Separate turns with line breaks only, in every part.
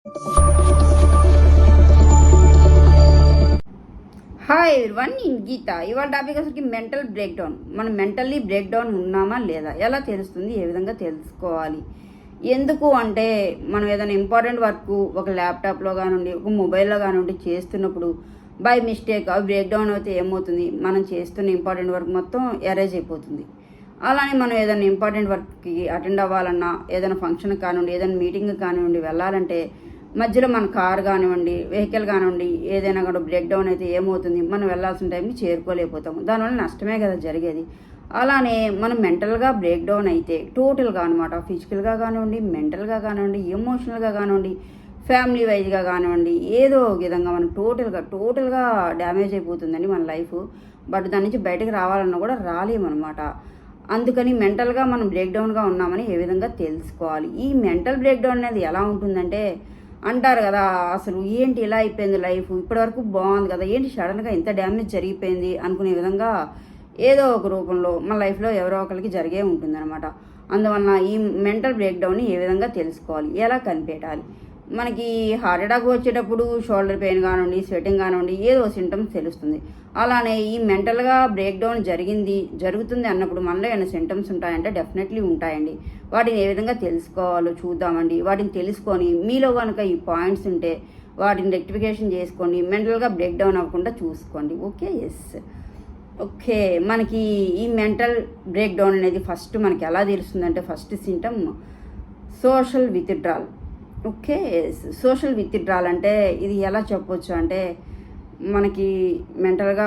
Hi everyone, నేను గీత. ఇవాళ topic అసలుకి మెంటల్ బ్రేక్ డౌన్. మనం మెంటల్లీ బ్రేక్ డౌన్ ఉన్నామా లేదా, ఎలా తెలుస్తుంది, ఏ విధంగా తెలుసుకోవాలి, ఎందుకు అంటే మనం ఏదైనా ఇంపార్టెంట్ వర్క్ ఒక ల్యాప్టాప్లో కానివ్వండి, ఒక మొబైల్లో కానివ్వండి చేస్తున్నప్పుడు బై మిస్టేక్ అవి బ్రేక్ డౌన్ అయితే ఏమవుతుంది, మనం చేస్తున్న ఇంపార్టెంట్ వర్క్ మొత్తం ఎరేజ్ అయిపోతుంది. అలానే మనం ఏదైనా ఇంపార్టెంట్ వర్క్కి అటెండ్ అవ్వాలన్నా, ఏదైనా ఫంక్షన్ కానివ్వండి, ఏదైనా మీటింగ్ కానివ్వండి వెళ్ళాలంటే మధ్యలో మన కార్ కానివ్వండి, వెహికల్ కానివ్వండి, ఏదైనా కూడా బ్రేక్ డౌన్ అయితే ఏమవుతుంది, మనం వెళ్ళాల్సిన టైంకి చేరుకోలేకపోతాము. దానివల్ల నష్టమే కదా జరిగేది. అలానే మనం మెంటల్గా బ్రేక్ డౌన్ అయితే టోటల్గా అనమాట, ఫిజికల్గా కానివ్వండి, మెంటల్గా కానివ్వండి, ఎమోషనల్గా కానివ్వండి, ఫ్యామిలీ వైజ్గా కానివ్వండి, ఏదో ఒక విధంగా మనం టోటల్గా డ్యామేజ్ అయిపోతుందండి మన లైఫ్. బట్ దాని నుంచి బయటకు రావాలన్నా కూడా రాలేమన్నమాట. అందుకని మెంటల్గా మనం బ్రేక్ డౌన్గా ఉన్నామని ఏ విధంగా తెలుసుకోవాలి. ఈ మెంటల్ బ్రేక్ డౌన్ అనేది ఎలా ఉంటుందంటే, అంటారు కదా అసలు ఏంటి ఇలా అయిపోయింది లైఫ్, ఇప్పటివరకు బాగుంది కదా, ఏంటి సడన్గా ఇంత డ్యామేజ్ జరిగిపోయింది అనుకునే విధంగా ఏదో ఒక రూపంలో మన లైఫ్లో ఎవరో ఒకరికి జరిగే ఉంటుందన్నమాట. అందువలన ఈ మెంటల్ బ్రేక్ డౌన్ని ఏ విధంగా తెలుసుకోవాలి, ఎలా కనిపెట్టాలి. మనకి హార్ట్ అటాక్ వచ్చేటప్పుడు షోల్డర్ పెయిన్ కానివ్వండి, స్వెటింగ్ కానివ్వండి, ఏదో సింటమ్స్ తెలుస్తుంది. అలానే ఈ మెంటల్గా బ్రేక్ డౌన్ జరుగుతుంది అన్నప్పుడు మనలో ఏమైనా సింటమ్స్ ఉంటాయంటే డెఫినెట్లీ ఉంటాయండి. వాటిని ఏ విధంగా తెలుసుకోవాలో చూద్దామండి. వాటిని తెలుసుకొని మీలో కనుక ఈ పాయింట్స్ ఉంటే వాటిని రెక్టిఫికేషన్ చేసుకోండి, మెంటల్గా బ్రేక్ డౌన్ అవ్వకుండా చూసుకోండి. ఓకే, మనకి ఈ మెంటల్ బ్రేక్ డౌన్ అనేది ఫస్ట్ మనకి ఎలా తెలుస్తుందంటే, first symptom social withdrawal. Okay, social withdrawal అంటే ఇది ఎలా చెప్పొచ్చు అంటే, మనకి మెంటల్గా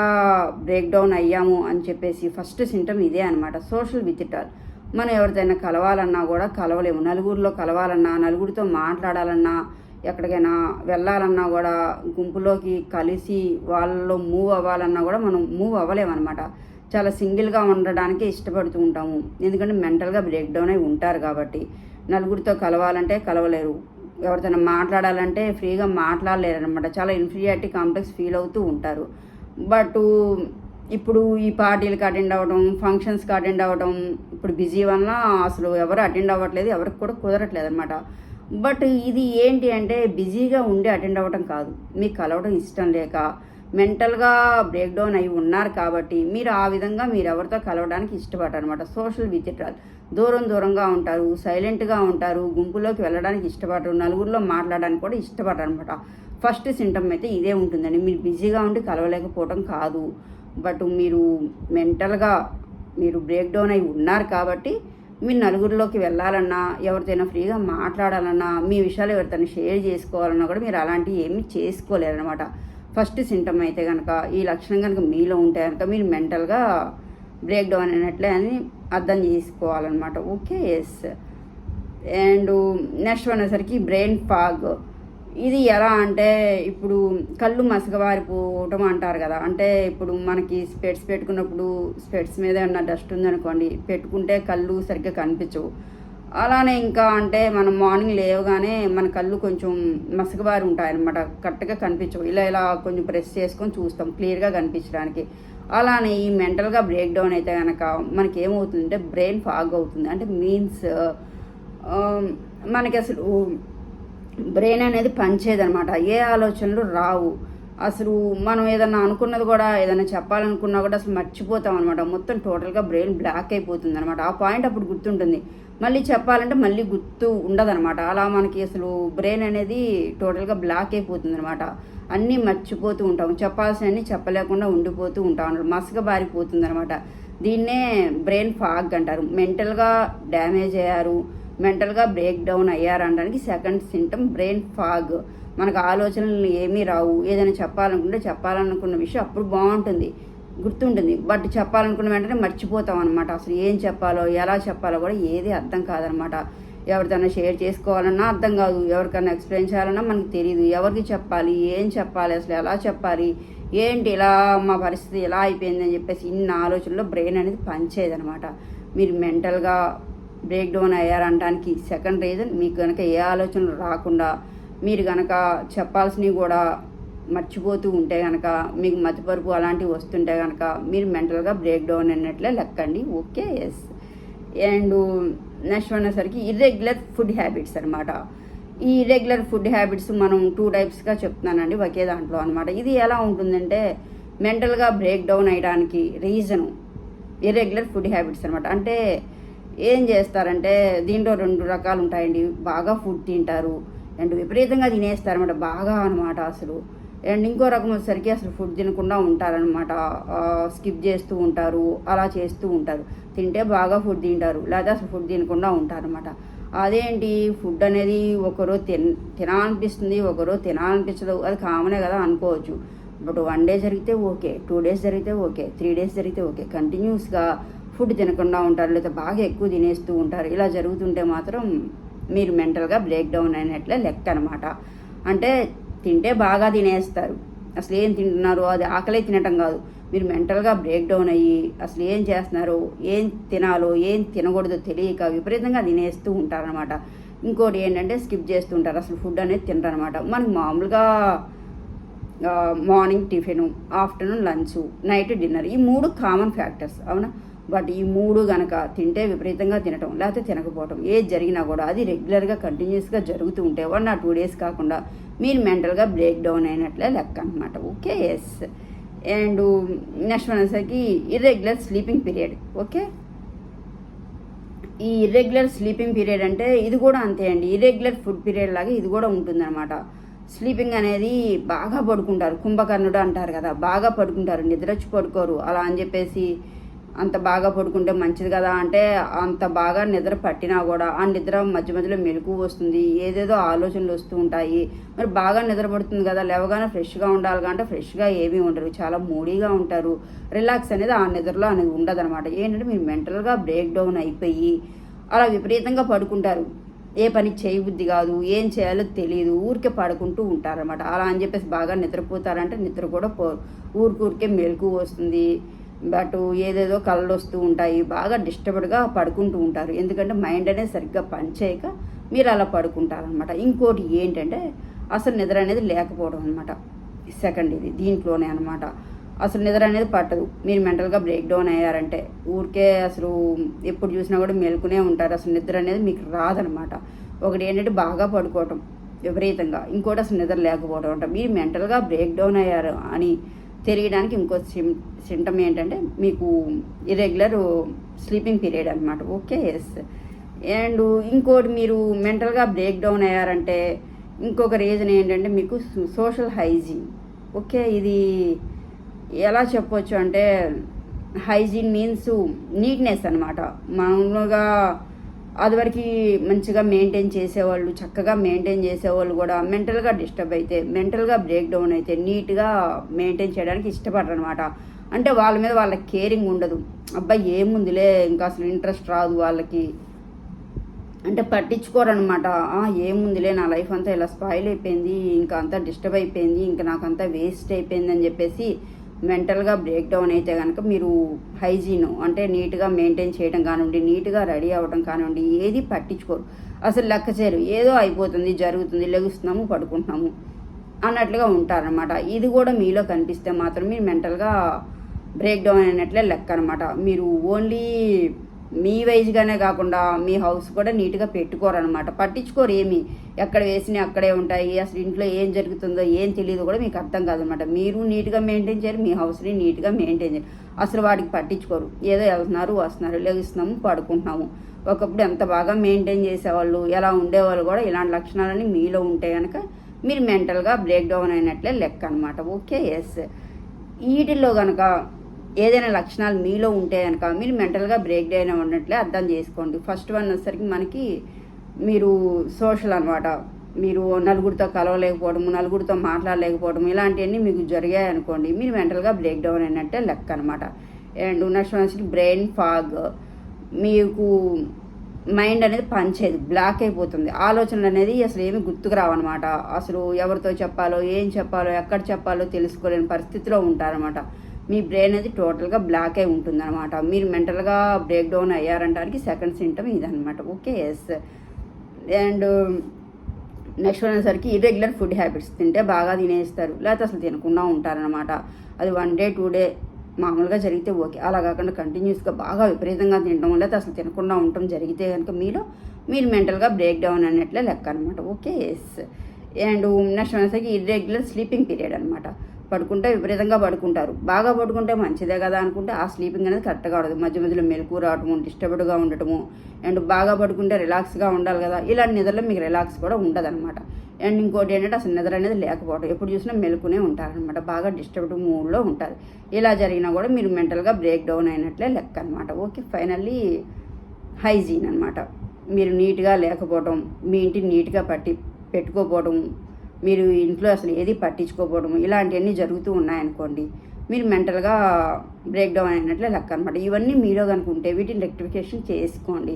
బ్రేక్ డౌన్ అయ్యాము అని చెప్పేసి ఫస్ట్ సింటమ్ ఇదే అనమాట, సోషల్ విత్డ్రాల్. మనం ఎవరిదైనా కలవాలన్నా కూడా కలవలేము. నలుగురిలో కలవాలన్నా, నలుగురితో మాట్లాడాలన్నా, ఎక్కడికైనా వెళ్ళాలన్నా కూడా గుంపులోకి కలిసి వాళ్ళలో మూవ్ అవ్వాలన్నా కూడా మనం మూవ్ అవ్వలేమన్నమాట. చాలా సింగిల్గా ఉండడానికి ఇష్టపడుతూ ఉంటాము, ఎందుకంటే మెంటల్గా బ్రేక్ డౌన్ అయి ఉంటారు కాబట్టి. నలుగురితో కలవాలంటే కలవలేరు, ఎవరితోనా మాట్లాడాలంటే ఫ్రీగా మాట్లాడలేరనమాట. చాలా ఇన్ఫీరియారిటీ కాంప్లెక్స్ ఫీల్ అవుతూ ఉంటారు. బట్ ఇప్పుడు ఈ పార్టీలకు అటెండ్ అవ్వడం, ఫంక్షన్స్కి అటెండ్ అవ్వడం, ఇప్పుడు బిజీ వల్ల అసలు ఎవరు అటెండ్ అవ్వట్లేదు, ఎవరికి కూడా కుదరట్లేదు అనమాట. బట్ ఇది ఏంటి అంటే, బిజీగా ఉండి అటెండ్ అవ్వడం కాదు, మీకు కలవడం ఇష్టం లేక మెంటల్గా బ్రేక్ డౌన్ అయి ఉన్నారు కాబట్టి మీరు ఆ విధంగా మీరు ఎవరితో కలవడానికి ఇష్టపడరు అనమాట. సోషల్ విత్డ్రాల్, దూరంగా ఉంటారు, సైలెంట్గా ఉంటారు, గుంపులోకి వెళ్ళడానికి ఇష్టపడరు, నలుగురిలో మాట్లాడడానికి కూడా ఇష్టపడరు అనమాట. ఫస్ట్ సింటమ్ అయితే ఇదే ఉంటుందండి. మీరు బిజీగా ఉండి కలవలేకపోవడం కాదు, బట్ మీరు మెంటల్గా బ్రేక్ డౌన్ అయి ఉన్నారు కాబట్టి మీరు నలుగురిలోకి వెళ్ళాలన్నా, ఎవరితోనైనా ఫ్రీగా మాట్లాడాలన్నా, మీ విషయాలు ఎవరితోనైనా షేర్ చేసుకోవాలన్నా కూడా మీరు అలాంటివి ఏమీ చేసుకోలేరనమాట. ఫస్ట్ సింటమ్ అయితే కనుక ఈ లక్షణం కనుక మీలో ఉంటే కనుక మీరు మెంటల్గా బ్రేక్ డౌన్ అయినట్లే అని అర్థం చేసుకోవాలన్నమాట. అండ్ నెక్స్ట్ అనేసరికి బ్రెయిన్ ఫాగ్. ఇది ఎలా అంటే, ఇప్పుడు కళ్ళు మసకబారిపోవటం అంటారు కదా, అంటే ఇప్పుడు మనకి స్పెట్స్ పెట్టుకున్నప్పుడు స్పెట్స్ మీద ఏమన్నా డస్ట్ ఉందనుకోండి, పెట్టుకుంటే కళ్ళు సరిగ్గా కనిపించవు. అలానే ఇంకా అంటే మనం మార్నింగ్ లేవగానే మన కళ్ళు కొంచెం మసకబారి ఉంటాయన్నమాట, కరెక్ట్గా కనిపించవు. ఇలా కొంచెం ప్రెస్ చేసుకొని చూస్తాం క్లియర్గా కనిపించడానికి. అలానే ఈ మెంటల్గా బ్రేక్ డౌన్ అయితే కనుక మనకి ఏమవుతుందంటే బ్రెయిన్ ఫాగ్ అవుతుంది. అంటే మీన్స్ మనకి అసలు బ్రెయిన్ అనేది పనిచేయదనమాట, ఏ ఆలోచనలు రావు. అసలు మనం ఏదన్నా అనుకున్నది కూడా, ఏదైనా చెప్పాలనుకున్నా కూడా అసలు మర్చిపోతాం అనమాట. మొత్తం టోటల్గా బ్రెయిన్ బ్లాక్ అయిపోతుంది అనమాట. ఆ పాయింట్ అప్పుడు గుర్తుంటుంది, మళ్ళీ చెప్పాలంటే మళ్ళీ గుర్తు ఉండదనమాట. అలా మనకి అసలు బ్రెయిన్ అనేది టోటల్గా బ్లాక్ అయిపోతుంది అనమాట. అన్నీ మర్చిపోతూ ఉంటాం, చెప్పాల్సినవన్నీ చెప్పలేకుండా ఉండిపోతూ ఉంటాం అన్నమాట, మసక బారిపోతుంది అనమాట. దీన్నే బ్రెయిన్ ఫాగ్ అంటారు. మెంటల్గా డ్యామేజ్ అయ్యారు, మెంటల్గా బ్రేక్ డౌన్ అయ్యారు అనడానికి సెకండ్ సింటమ్ బ్రెయిన్ ఫాగ్. మనకు ఆలోచనలు ఏమీ రావు, ఏదైనా చెప్పాలనుకున్న విషయం అప్పుడు బాగుంటుంది, గుర్తుంటుంది, బట్ చెప్పాలనుకున్న వెంటనే మర్చిపోతాం అనమాట. అసలు ఏం చెప్పాలో ఎలా చెప్పాలో కూడా ఏది అర్థం కాదనమాట. ఎవరితోనా షేర్ చేసుకోవాలన్నా అర్థం కాదు, ఎవరికైనా ఎక్స్ప్లెయిన్ చేయాలన్నా మనకు తెలియదు, ఎవరికి చెప్పాలి, ఏం చెప్పాలి, అసలు ఎలా చెప్పాలి, ఏంటి ఇలా మా పరిస్థితి ఎలా అయిపోయింది అని చెప్పేసి ఇన్ని ఆలోచనలో బ్రెయిన్ అనేది పనిచేయదనమాట. మీరు మెంటల్గా బ్రేక్ డౌన్ అయ్యారనడానికి సెకండ్ రీజన్, మీకు కనుక ఏ ఆలోచనలు రాకుండా మీరు కనుక చెప్పాల్సినవి కూడా మర్చిపోతూ ఉంటే కనుక, మీకు మతిపరుపు అలాంటివి వస్తుంటే కనుక మీరు మెంటల్గా బ్రేక్ డౌన్ అన్నట్లే లెక్కండి. అండ్ నెక్స్ట్ అనేసరికి ఇర్రెగ్యులర్ ఫుడ్ హ్యాబిట్స్ అనమాట. ఈ ఇర్రెగ్యులర్ ఫుడ్ హ్యాబిట్స్ మనం 2 టైప్స్గా చెప్తున్నానండి ఒకే దాంట్లో అనమాట. ఇది ఎలా ఉంటుందంటే మెంటల్గా బ్రేక్ డౌన్ అయ్యడానికి రీజను ఇర్రెగ్యులర్ ఫుడ్ హ్యాబిట్స్ అనమాట. అంటే ఏం చేస్తారంటే దీంట్లో 2 రకాలు ఉంటాయండి. బాగా ఫుడ్ తింటారు అండ్ విపరీతంగా తినేస్తారనమాట, బాగా అనమాట అసలు. అండ్ ఇంకో రకం వచ్చేసరికి అసలు ఫుడ్ తినకుండా ఉంటారనమాట, స్కిప్ చేస్తూ ఉంటారు, అలా చేస్తూ ఉంటారు. తింటే బాగా ఫుడ్ తింటారు, లేదా అసలు ఫుడ్ తినకుండా ఉంటారనమాట. అదేంటి ఫుడ్ అనేది ఒకరోజు తినాలనిపిస్తుంది, ఒకరోజు తినాలనిపించదు, అది కామనే కదా అనుకోవచ్చు. బట్ 1 డే జరిగితే ఓకే, 2 డేస్ జరిగితే ఓకే, 3 డేస్ జరిగితే ఓకే. కంటిన్యూస్గా ఫుడ్ తినకుండా ఉంటారు, లేదా బాగా ఎక్కువ తినేస్తూ ఉంటారు. ఇలా జరుగుతుంటే మాత్రం మీరు మెంటల్గా బ్రేక్ డౌన్ అయినట్లే లెక్క అనమాట. అంటే తింటే బాగా తినేస్తారు, అసలు ఏం తింటున్నారు, అది ఆకలే తినటం కాదు. మీరు మెంటల్గా బ్రేక్ డౌన్ అయ్యి అసలు ఏం చేస్తున్నారో, ఏం తినాలో ఏం తినకూడదో తెలియక విపరీతంగా తినేస్తూ ఉంటారనమాట. ఇంకోటి ఏంటంటే స్కిప్ చేస్తూ ఉంటారు, అసలు ఫుడ్ అనేది తింటారనమాట. మనకి మామూలుగా morning tiffin, afternoon lunch, night dinner, ఈ 3 కామన్ ఫ్యాక్టర్స్ అవునా. బట్ ఈ 3 కనుక తింటే విపరీతంగా తినటం, లేకపోతే తినకపోవటం, ఏది జరిగినా కూడా అది రెగ్యులర్గా కంటిన్యూస్గా జరుగుతూ ఉంటే 1 or 2 డేస్ కాకుండా మీరు మెంటల్గా బ్రేక్ డౌన్ అయినట్లే లెక్క అనమాట. Okay, yes. అండ్ నెక్స్ట్ వచ్చేసరికి ఇర్రెగ్యులర్ స్లీపింగ్ పీరియడ్. ఓకే, ఈ ఇర్రెగ్యులర్ స్లీపింగ్ పీరియడ్ అంటే ఇది కూడా అంతే అండి, ఇర్రెగ్యులర్ ఫుడ్ పీరియడ్ లాగా ఇది కూడా ఉంటుందన్నమాట. స్లీపింగ్ అనేది బాగా పడుకుంటారు, కుంభకర్ణుడు అంటారు కదా, బాగా పడుకుంటారు, నిద్రొచ్చి పడుకోరు. అలా అని చెప్పేసి అంత బాగా పడుకుంటే మంచిది కదా అంటే అంత బాగా నిద్ర పట్టినా కూడా ఆ నిద్ర మధ్య మధ్యలో మెలకువ వస్తుంది, ఏదేదో ఆలోచనలు వస్తూ ఉంటాయి. మరి బాగా నిద్ర పడుతుంది కదా, లేవగానే ఫ్రెష్గా ఉండాలి అంటే ఫ్రెష్గా ఏమీ ఉండరు, చాలా మూడీగా ఉంటారు. రిలాక్స్ అనేది ఆ నిద్రలో అనేది ఉండదన్నమాట. ఏంటంటే మీరు మెంటల్గా బ్రేక్ డౌన్ అయిపోయి అలా విపరీతంగా పడుకుంటారు, ఏ పని చేయబుద్ధి కాదు, ఏం చేయాలో తెలియదు, ఊరికే పడుకుంటూ ఉంటారనమాట. అలా అని చెప్పేసి బాగా నిద్రపోతారంటే నిద్ర కూడా ఊరికే మెలకువ వస్తుంది, బట్ ఏదేదో కళ్ళు వస్తూ ఉంటాయి, బాగా డిస్టర్బ్డ్గా పడుకుంటూ ఉంటారు. ఎందుకంటే మైండ్ అనేది సరిగ్గా పనిచేయక మీరు అలా పడుకుంటారనమాట. ఇంకోటి ఏంటంటే అసలు నిద్ర అనేది లేకపోవడం అనమాట. సెకండ్ ఇది దీంట్లోనే అనమాట. అసలు నిద్ర అనేది పట్టదు, మీరు మెంటల్గా బ్రేక్ డౌన్ అయ్యారంటే ఊరికే అసలు ఎప్పుడు చూసినా కూడా మెలుకునే ఉంటారు, అసలు నిద్ర అనేది మీకు రాదనమాట. ఒకటి ఏంటంటే బాగా పడుకోవటం విపరీతంగా, ఇంకోటి అసలు నిద్ర లేకపోవడం అంట. మీరు మెంటల్గా బ్రేక్ డౌన్ అయ్యారు అని తెలియడానికి ఇంకో సింటమ్ ఏంటంటే మీకు ఇర్రెగ్యులర్ స్లీపింగ్ పీరియడ్ అనమాట. Okay, yes. అండ్ ఇంకోటి మీరు మెంటల్గా బ్రేక్ డౌన్ అయ్యారంటే ఇంకొక రీజన్ ఏంటంటే మీకు సోషల్ హైజీన్. ఓకే, ఇది ఎలా చెప్పొచ్చు అంటే హైజీన్ మీన్స్ నీట్నెస్ అనమాట. మామూలుగా అదివరకు మంచిగా మెయింటైన్ చేసేవాళ్ళు, చక్కగా మెయింటైన్ చేసేవాళ్ళు కూడా మెంటల్గా డిస్టర్బ్ అయితే, మెంటల్గా బ్రేక్ డౌన్ అయితే నీట్గా మెయింటైన్ చేయడానికి ఇష్టపడరు అనమాట. అంటే వాళ్ళ మీద వాళ్ళకి కేరింగ్ ఉండదు, అబ్బాయి ఏముందిలే, ఇంకా అసలు ఇంట్రెస్ట్ రాదు వాళ్ళకి, అంటే పట్టించుకోరనమాట. ఏముందిలే, నా లైఫ్ అంతా ఇలా స్పాయిల్ అయిపోయింది, ఇంకా అంతా డిస్టర్బ్ అయిపోయింది, ఇంకా నాకంతా వేస్ట్ అయిపోయింది అని చెప్పేసి మెంటల్గా బ్రేక్ డౌన్ అయితే కనుక మీరు హైజీన్ అంటే నీట్గా మెయింటైన్ చేయడం కానివ్వండి, నీట్గా రెడీ అవ్వడం కానివ్వండి, ఏది పట్టించుకోరు, అసలు లెక్క చేయరు. ఏదో అయిపోతుంది, జరుగుతుంది, లెగుస్తున్నాము, పడుకుంటున్నాము అన్నట్లుగా ఉంటారనమాట. ఇది కూడా మీలో కనిపిస్తే మాత్రం మీరు మెంటల్గా బ్రేక్ డౌన్ అయినట్లే లెక్క అనమాట. మీరు ఓన్లీ మీ వైజ్గానే కాకుండా మీ హౌస్ కూడా నీట్గా పెట్టుకోరనమాట, పట్టించుకోరు. ఏమి ఎక్కడ వేసినా అక్కడే ఉంటాయి, అసలు ఇంట్లో ఏం జరుగుతుందో ఏం తెలియదు కూడా మీకు అర్థం కాదనమాట. మీరు నీట్గా మెయింటైన్ చేయరు, మీ హౌస్ని నీట్గా మెయింటైన్ చేయరు, అసలు వాటికి పట్టించుకోరు. ఏదో వెళ్తున్నారు, వస్తున్నారు, లెగుస్తున్నాము, పడుకుంటున్నాము. ఒకప్పుడు ఎంత బాగా మెయింటైన్ చేసేవాళ్ళు, ఎలా ఉండేవాళ్ళు కూడా ఇలాంటి లక్షణాలన్నీ మీలో ఉంటే కనుక మీరు మెంటల్గా బ్రేక్ డౌన్ అయినట్లే లెక్క అనమాట. Okay, yes. వీటిల్లో కనుక ఏదైనా లక్షణాలు మీలో ఉంటే కనుక మీరు మెంటల్గా బ్రేక్ డౌన్ ఉన్నట్లే అర్థం చేసుకోండి. ఫస్ట్ వన్ వచ్చేసరికి మనకి మీరు సోషల్ అనమాట, మీరు నలుగురితో కలవలేకపోవడము, నలుగురితో మాట్లాడలేకపోవడం, ఇలాంటివన్నీ మీకు జరిగాయి అనుకోండి, మీరు మెంటల్గా బ్రేక్ డౌన్ అయినట్టే లెక్క అనమాట. అండ్ నెక్స్ట్ వచ్చి బ్రెయిన్ ఫాగ్, మీకు మైండ్ అనేది పనిచేయదు, బ్లాక్ అయిపోతుంది, ఆలోచనలు అనేది అసలు ఏమి గుర్తుకు రావన్నమాట. అసలు ఎవరితో చెప్పాలో, ఏం చెప్పాలో, ఎక్కడ చెప్పాలో తెలుసుకోలేని పరిస్థితిలో ఉంటారనమాట. మీ బ్రెయిన్ అనేది టోటల్గా బ్లాక్ అయి ఉంటుందన్నమాట. మీరు మెంటల్గా బ్రేక్ డౌన్ అయ్యారంటానికి సెకండ్ సింటమ్ ఇదనమాట. Okay, yes. అండ్ నెక్స్ట్ అనేసరికి ఇర్రెగ్యులర్ ఫుడ్ హ్యాబిట్స్, తింటే బాగా తినేస్తారు, లేకపోతే అసలు తినకుండా ఉంటారనమాట. అది 1 day 2 day మామూలుగా జరిగితే ఓకే, అలా కాకుండా కంటిన్యూస్గా బాగా విపరీతంగా తినడం, లేకపోతే అసలు తినకుండా ఉండటం జరిగితే కనుక మీలో మీరు మెంటల్గా బ్రేక్ డౌన్ అన్నట్లే లెక్క అనమాట. Okay, yes. అండ్ నెక్స్ట్ వచ్చేసరికి ఇర్రెగ్యులర్ స్లీపింగ్ పీరియడ్ అనమాట. పడుకుంటే విపరీతంగా పడుకుంటారు. బాగా పడుకుంటే మంచిదే కదా అనుకుంటే ఆ స్లీపింగ్ అనేది కరెక్ట్గా ఉండదు. మధ్య మధ్యలో మెలకు రావటము, డిస్టర్బ్డ్గా ఉండటము, అండ్ బాగా పడుకుంటే రిలాక్స్గా ఉండాలి కదా, ఇలాంటి నిద్రలో మీకు రిలాక్స్ కూడా ఉండదన్నమాట. అండ్ ఇంకోటి ఏంటంటే అసలు నిద్ర అనేది లేకపోవడం, ఎప్పుడు చూసినా మెలుకునే ఉంటారనమాట, బాగా డిస్టర్బ్డ్ మూడ్లో ఉంటారు. ఇలా జరిగినా కూడా మీరు మెంటల్గా బ్రేక్ డౌన్ అయినట్లే లెక్క అనమాట. ఓకే, ఫైనల్లీ హైజీన్ అనమాట. మీరు నీట్గా లేకపోవడం, మీ ఇంటిని నీట్గా పెట్టుకోపోవడం, మీరు ఇంట్లో అసలు ఏది పట్టించుకోపోవడం, ఇలాంటివన్నీ జరుగుతూ ఉన్నాయనుకోండి, మీరు మెంటల్గా బ్రేక్ డౌన్ అయినట్లే లెక్క అనమాట. ఇవన్నీ మీలో కనుకుంటే వీటిని రెక్టిఫికేషన్ చేసుకోండి.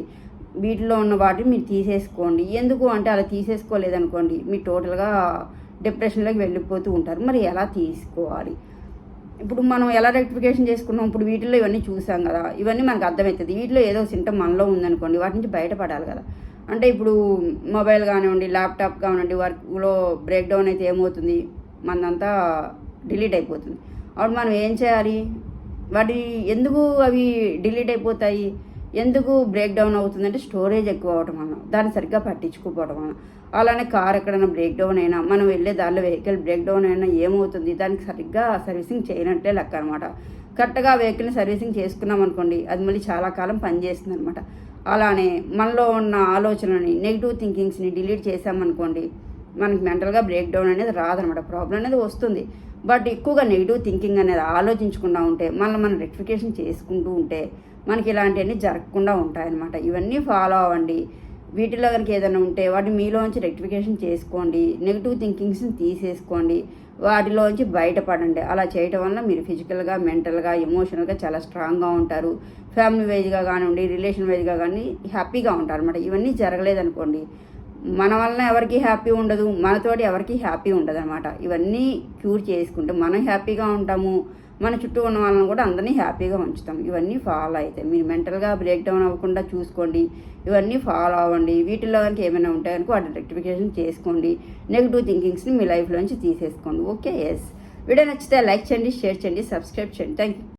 వీటిలో ఉన్న వాటిని మీరు తీసేసుకోండి. ఎందుకు అంటే అలా తీసేసుకోలేదనుకోండి మీరు టోటల్గా డిప్రెషన్లోకి వెళ్ళిపోతూ ఉంటారు. మరి ఎలా తీసుకోవాలి? ఇప్పుడు మనం ఎలా రెక్టిఫికేషన్ చేసుకున్నాం? ఇప్పుడు వీటిల్లో ఇవన్నీ చూసాం కదా, ఇవన్నీ మనకు అర్థమవుతుంది. వీటిలో ఏదో సింటమ్ మనలో ఉందనుకోండి, వాటి నుంచి బయటపడాలి కదా. అంటే ఇప్పుడు మొబైల్ కానివ్వండి, ల్యాప్టాప్ కానివ్వండి, వర్క్లో బ్రేక్ డౌన్ అయితే ఏమవుతుంది, మనదంతా డిలీట్ అయిపోతుంది. అప్పుడు మనం ఏం చేయాలి? వాటి ఎందుకు అవి డిలీట్ అయిపోతాయి, ఎందుకు బ్రేక్ డౌన్ అవుతుందంటే స్టోరేజ్ ఎక్కువ అవడం వలన, దాన్ని సరిగ్గా పట్టించుకోకపోవడం వలన. అలానే కార్ ఎక్కడైనా బ్రేక్ డౌన్ అయినా, మనం వెళ్ళే దారిలో వెహికల్ బ్రేక్ డౌన్ అయినా ఏమవుతుంది, దానికి సరిగ్గా సర్వీసింగ్ చేయనట్లే లెక్క అనమాట. కరెక్ట్గా వెహికల్ని సర్వీసింగ్ చేసుకున్నాం అనుకోండి, అది మళ్ళీ చాలా కాలం పనిచేస్తుంది అనమాట. అలానే మనలో ఉన్న ఆలోచనని, నెగిటివ్ థింకింగ్స్ని డిలీట్ చేసామనుకోండి, మనకి మెంటల్గా బ్రేక్ డౌన్ అనేది రాదనమాట. ప్రాబ్లం అనేది వస్తుంది, బట్ ఎక్కువగా నెగిటివ్ థింకింగ్ అనేది ఆలోచించకుండా ఉంటే, మనం రెక్టిఫికేషన్ చేసుకుంటూ ఉంటే మనకి ఇలాంటివన్నీ జరగకుండా ఉంటాయన్నమాట. ఇవన్నీ ఫాలో అవ్వండి. వీటిలో కనుక ఏదైనా ఉంటే వాటిని మీలోంచి రెక్టిఫికేషన్ చేసుకోండి. నెగిటివ్ థింకింగ్స్ని తీసేసుకోండి, వాటిలోంచి బయటపడండి. అలా చేయటం వల్ల మీరు ఫిజికల్గా, మెంటల్గా, ఎమోషనల్గా చాలా స్ట్రాంగ్గా ఉంటారు. ఫ్యామిలీ వైజ్గా కానివ్వండి, రిలేషన్ వైజ్గా కానీ హ్యాపీగా ఉంటారు అనమాట. ఇవన్నీ జరగలేదనుకోండి, మన వలన ఎవరికి హ్యాపీ ఉండదు, మనతోటి ఎవరికి హ్యాపీ ఉండదు అనమాట. ఇవన్నీ క్యూర్ చేసుకుంటే మనం హ్యాపీగా ఉంటాము, మన చుట్టూ ఉన్న వాళ్ళని కూడా అందరినీ హ్యాపీగా ఉంచుతాం. ఇవన్నీ ఫాలో అయితే మీరు మెంటల్గా బ్రేక్ డౌన్ అవ్వకుండా చూసుకోండి. ఇవన్నీ ఫాలో అవ్వండి. వీటిల్లో కనుక ఏమైనా ఉంటాయనుకో వాటిని రెక్టిఫికేషన్ చేసుకోండి. నెగిటివ్ థింకింగ్స్ని మీ లైఫ్లోంచి తీసేసుకోండి. Okay, yes. వీడియో నచ్చితే లైక్ చేయండి, షేర్ చేయండి, సబ్స్క్రైబ్ చేయండి. Thank you.